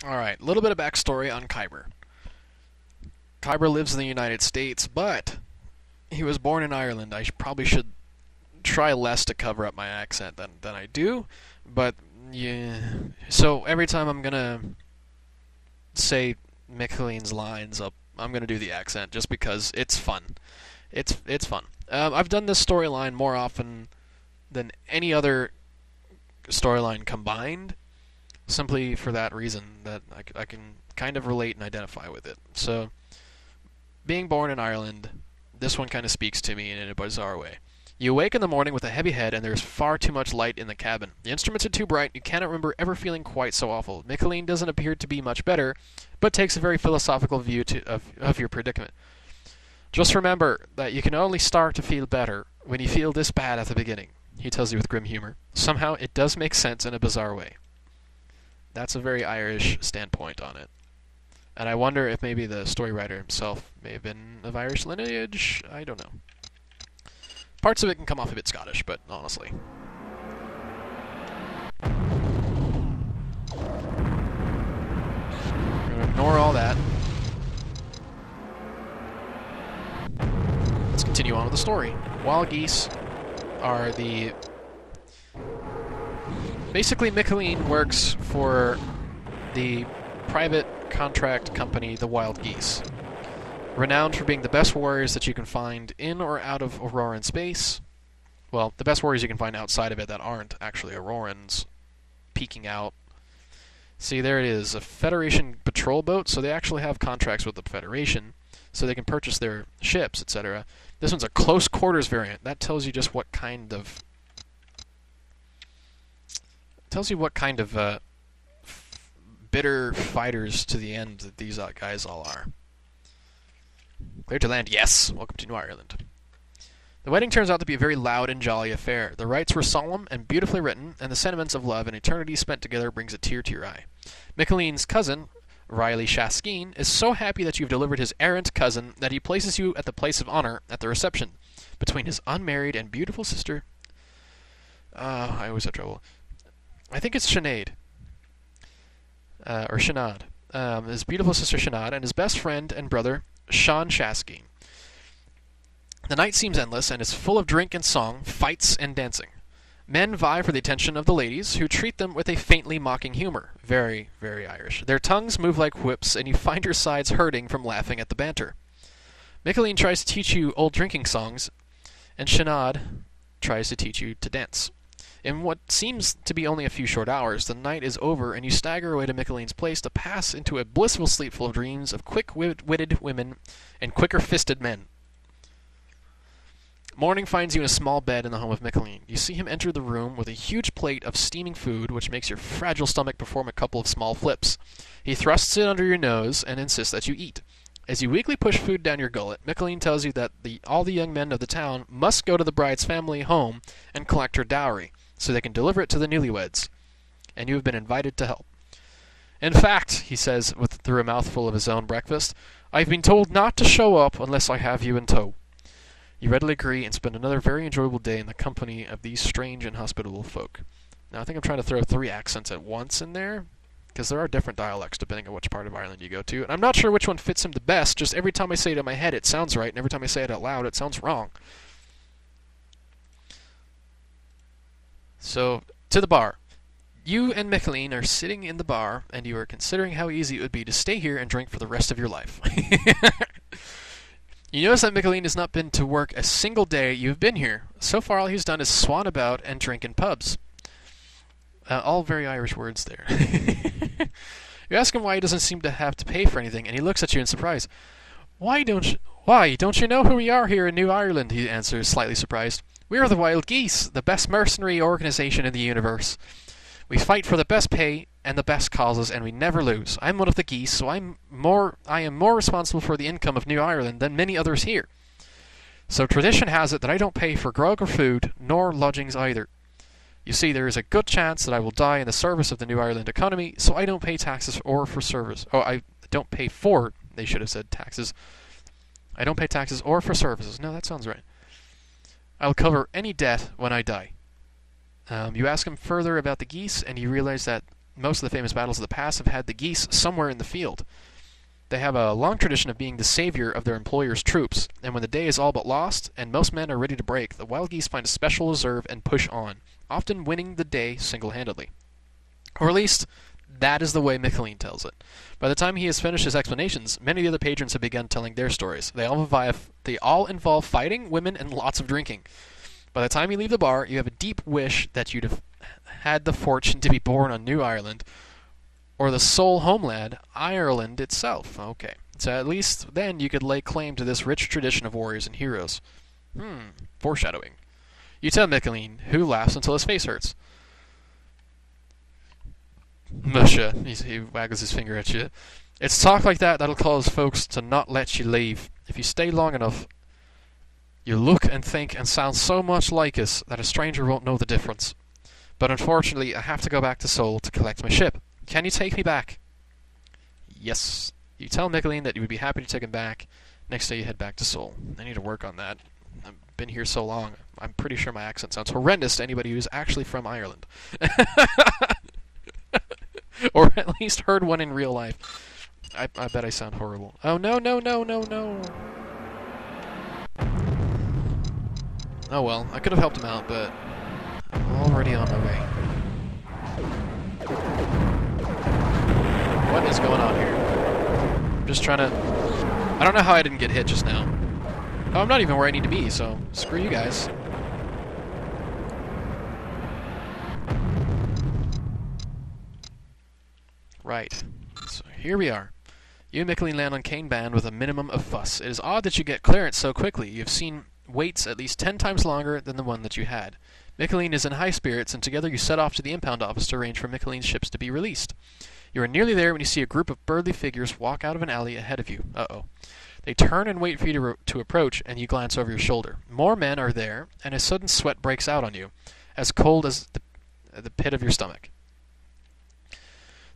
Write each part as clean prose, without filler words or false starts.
Alright, a little bit of backstory on Khyber. Khyber lives in the United States, but he was born in Ireland. I probably should try less to cover up my accent than I do, but yeah. So every time I'm gonna say Micheline's lines, I'm gonna do the accent just because it's fun. It's fun. I've done this storyline more often than any other storyline combined, simply for that reason that I can kind of relate and identify with it. So, being born in Ireland, this one kind of speaks to me in a bizarre way. You awake in the morning with a heavy head, and there's far too much light in the cabin. The instruments are too bright, you cannot remember ever feeling quite so awful. Micheline doesn't appear to be much better, but takes a very philosophical view of your predicament. Just remember that you can only start to feel better when you feel this bad at the beginning, he tells you with grim humor. Somehow, it does make sense in a bizarre way. That's a very Irish standpoint on it. And I wonder if maybe the story writer himself may have been of Irish lineage. I don't know. Parts of it can come off a bit Scottish, but honestly. We're going to ignore all that. Let's continue on with the story. Wild geese are the... Basically, Micheline works for the private contract company, the Wild Geese. Renowned for being the best warriors that you can find in or out of Auroran space. Well, the best warriors you can find outside of it that aren't actually Aurorans peeking out. See, there it is, a Federation patrol boat, so they actually have contracts with the Federation, so they can purchase their ships, etc. This one's a close quarters variant. That tells you just what kind of... bitter fighters to the end that these guys all are. Clear to land, yes! Welcome to New Ireland. The wedding turns out to be a very loud and jolly affair. The rites were solemn and beautifully written, and the sentiments of love and eternity spent together brings a tear to your eye. Micheline's cousin, Riley Shaskeen, is so happy that you've delivered his errant cousin that he places you at the place of honor at the reception, between his unmarried and beautiful sister... I always have trouble. I think it's Sinead. Or Shanad. His beautiful sister Shanad and his best friend and brother, Sean Shaskeen. The night seems endless and is full of drink and song, fights and dancing. Men vie for the attention of the ladies, who treat them with a faintly mocking humor. Very, very Irish. Their tongues move like whips, and you find your sides hurting from laughing at the banter. Micheline tries to teach you old drinking songs, and Shanad tries to teach you to dance. In what seems to be only a few short hours, the night is over, and you stagger away to Micheline's place to pass into a blissful sleep full of dreams of quick-witted women and quicker-fisted men. Morning finds you in a small bed in the home of Micheline. You see him enter the room with a huge plate of steaming food, which makes your fragile stomach perform a couple of small flips. He thrusts it under your nose and insists that you eat. As you weakly push food down your gullet, Micheline tells you that all the young men of the town must go to the bride's family home and collect her dowry, so they can deliver it to the newlyweds, and you have been invited to help. In fact, he says through a mouthful of his own breakfast, I've been told not to show up unless I have you in tow. You readily agree and spend another very enjoyable day in the company of these strange and hospitable folk. Now, I think I'm trying to throw 3 accents at once in there, because there are different dialects depending on which part of Ireland you go to, and I'm not sure which one fits him the best, just every time I say it in my head it sounds right, and every time I say it out loud it sounds wrong. So, to the bar. You and Micheline are sitting in the bar, and you are considering how easy it would be to stay here and drink for the rest of your life. You notice that Micheline has not been to work a single day you've been here. So far all he's done is swan about and drink in pubs. All very Irish words there. You ask him why he doesn't seem to have to pay for anything, and he looks at you in surprise. Why, don't you know who we are here in New Ireland? He answers, slightly surprised. We are the Wild Geese, the best mercenary organization in the universe. We fight for the best pay and the best causes, and we never lose. I'm one of the geese, so I am more responsible for the income of New Ireland than many others here. So tradition has it that I don't pay for grog or food, nor lodgings either. You see, there is a good chance that I will die in the service of the New Ireland economy, so I don't pay taxes or for service. Oh, I don't pay for, they should have said taxes. I don't pay taxes or for services. No, that sounds right. I'll cover any debt when I die. You ask him further about the geese, and you realize that most of the famous battles of the past have had the geese somewhere in the field. They have a long tradition of being the savior of their employer's troops, and when the day is all but lost, and most men are ready to break, the wild geese find a special reserve and push on, often winning the day single-handedly. Or at least, that is the way Michelin tells it. By the time he has finished his explanations, many of the other patrons have begun telling their stories. They all involve fighting, women, and lots of drinking. By the time you leave the bar, you have a deep wish that you'd have had the fortune to be born on New Ireland, or the sole homeland, Ireland itself. Okay, so at least then you could lay claim to this rich tradition of warriors and heroes. Foreshadowing. You tell Michelin, who laughs until his face hurts. Musha, he waggles his finger at you. It's talk like that that'll cause folks to not let you leave. If you stay long enough, you look and think and sound so much like us that a stranger won't know the difference. But unfortunately, I have to go back to Seoul to collect my ship. Can you take me back? Yes. You tell Michelin that you would be happy to take him back. Next day you head back to Seoul. I need to work on that. I've been here so long. I'm pretty sure my accent sounds horrendous to anybody who's actually from Ireland. Or at least heard one in real life. I bet I sound horrible. Oh, no. Oh well, I could have helped him out, but I'm already on my way. What is going on here? I'm just trying to... I don't know how I didn't get hit just now. Oh, I'm not even where I need to be, so screw you guys. Right. So here we are. You and Michelin land on Cane Band with a minimum of fuss. It is odd that you get clearance so quickly. You've seen waits at least 10 times longer than the one that you had. Michelin is in high spirits, and together you set off to the impound office to arrange for Michelin's ships to be released. You are nearly there when you see a group of burly figures walk out of an alley ahead of you. Uh-oh. They turn and wait for you to approach, and you glance over your shoulder. More men are there, and a sudden sweat breaks out on you, as cold as the pit of your stomach.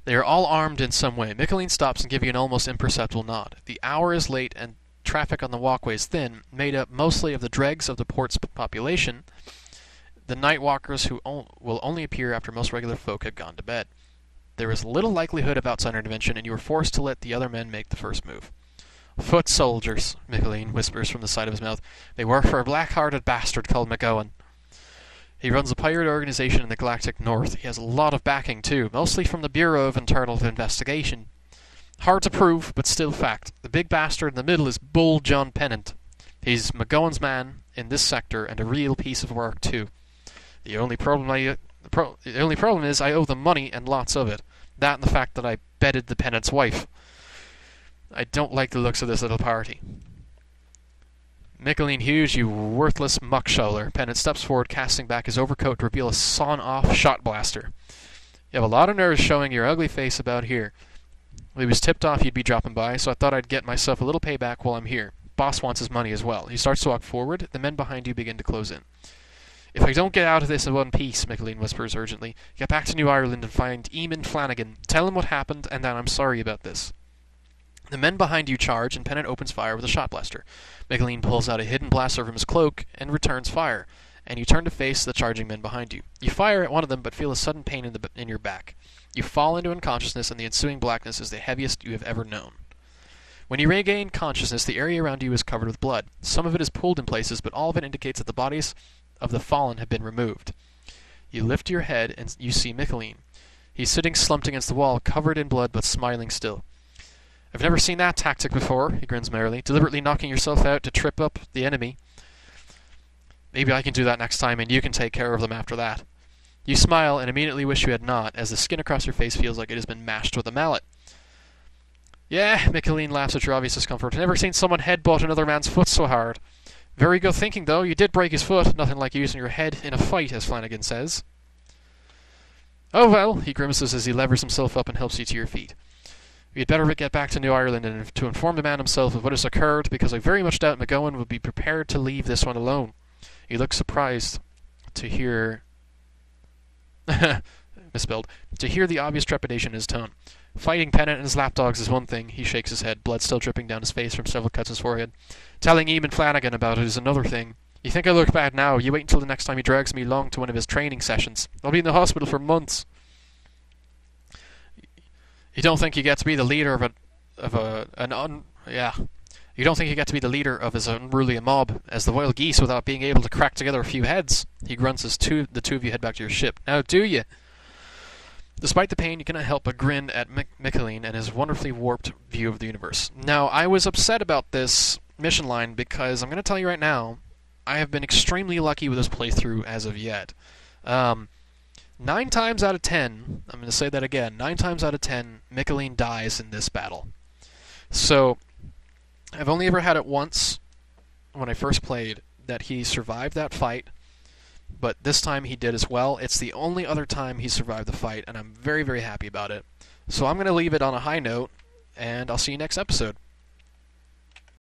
They are all armed in some way. Michelin stops and gives you an almost imperceptible nod. The hour is late, and traffic on the walkway is thin, made up mostly of the dregs of the port's population, the night walkers who will only appear after most regular folk have gone to bed. There is little likelihood of outsider intervention, and you are forced to let the other men make the first move. Foot soldiers, Michelin whispers from the side of his mouth. They work for a black-hearted bastard called McGowan. He runs a pirate organization in the Galactic North. He has a lot of backing, too, mostly from the Bureau of Internal Investigation. Hard to prove, but still fact. The big bastard in the middle is Bull John Pennant. He's McGowan's man in this sector, and a real piece of work, too. The only problem is I owe them money, and lots of it. That and the fact that I bedded the Pennant's wife. I don't like the looks of this little party. Michelin Hughes, you worthless muck-shoveler. Pennant steps forward, casting back his overcoat to reveal a sawn-off shot blaster. You have a lot of nerves showing your ugly face about here. Well, he was tipped off you'd be dropping by, so I thought I'd get myself a little payback while I'm here. Boss wants his money as well. He starts to walk forward. The men behind you begin to close in. If I don't get out of this in one piece, Michelin whispers urgently, get back to New Ireland and find Eamon Flanagan. Tell him what happened and that I'm sorry about this. The men behind you charge, and Pennant opens fire with a shot blaster. Michelin pulls out a hidden blaster from his cloak and returns fire, and you turn to face the charging men behind you. You fire at one of them, but feel a sudden pain in your back. You fall into unconsciousness, and the ensuing blackness is the heaviest you have ever known. When you regain consciousness, the area around you is covered with blood. Some of it is pooled in places, but all of it indicates that the bodies of the fallen have been removed. You lift your head, and you see Michelin. He's sitting slumped against the wall, covered in blood, but smiling still. I've never seen that tactic before, he grins merrily, deliberately knocking yourself out to trip up the enemy. Maybe I can do that next time, and you can take care of them after that. You smile and immediately wish you had not, as the skin across your face feels like it has been mashed with a mallet. Yeah, Michelin laughs at your obvious discomfort. I've never seen someone headbutt another man's foot so hard. Very good thinking, though. You did break his foot. Nothing like using your head in a fight, as Flanagan says. Oh well, he grimaces as he levers himself up and helps you to your feet. We had better get back to New Ireland and to inform the man himself of what has occurred, because I very much doubt McGowan would be prepared to leave this one alone. He looks surprised to hear... misspelled. To hear the obvious trepidation in his tone. Fighting Pennant and his lapdogs is one thing. He shakes his head, blood still dripping down his face from several cuts on his forehead. Telling Eamon Flanagan about it is another thing. You think I look bad now? You wait until the next time he drags me along to one of his training sessions. I'll be in the hospital for months. You don't think you get to be the leader yeah. You don't think you get to be the leader of as unruly a mob as the wild geese without being able to crack together a few heads? He grunts as the two of you head back to your ship. Now, do you? Despite the pain, you cannot help but grin at Michelin and his wonderfully warped view of the universe. Now, I was upset about this mission line because I'm going to tell you right now, I have been extremely lucky with this playthrough as of yet. 9 times out of 10, I'm going to say that again, 9 times out of 10, Michelin dies in this battle. So, I've only ever had it once, when I first played, that he survived that fight, but this time he did as well. It's the only other time he survived the fight, and I'm very, very happy about it. So I'm going to leave it on a high note, and I'll see you next episode.